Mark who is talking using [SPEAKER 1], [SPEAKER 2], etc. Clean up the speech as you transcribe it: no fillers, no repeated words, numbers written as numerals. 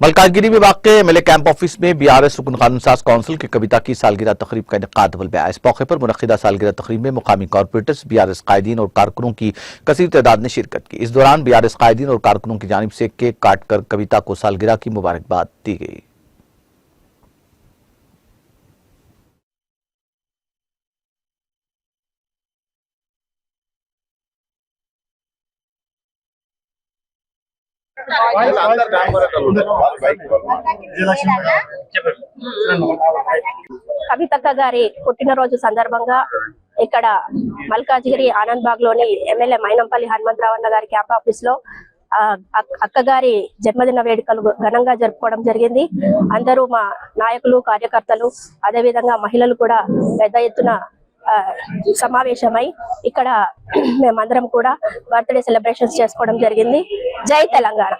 [SPEAKER 1] मलकाजगिरी में वाक़ MLA camp office में बीआरएस रुकन कानून साज काउंसिल की कविता की सालगिरह तकरीब का इनेकाद हुआ। इस मौके पर मुनक्किदा सालगिरह तकरीब में मुकामी कॉरपोरेटर्स, बीआरएस कायदीन और कारकुनों की कसीर तादाद ने शिरकत की। इस दौरान बीआरएस कायदीन और कारकुनों की जानिब से केक काट कर कविता को सालगिरह की मुबारकबाद दी गई।
[SPEAKER 2] కవితక్క గారి పుట్టినరోజు సందర్భంగా ఇక్కడ మల్కాజ్గిరి ఆనంద్ బాగ్ లోని ఎమ్మెల్యే మైనంపల్లి హనుమంతరావు అన్న గారి క్యాంప్ ఆఫీస్ లో అక్క గారి జన్మదిన వేడుకలు ఘనంగా జరుపుకోవడం జరిగింది. అందరూ మా నాయకులు, కార్యకర్తలు, అదే విధంగా మహిళలు కూడా పెద్ద ఎత్తున సమావేశమై ఇక్కడ మేమందరం కూడా బర్త్డే సెలబ్రేషన్స్ చేసుకోవడం జరిగింది. జై తెలంగాణ.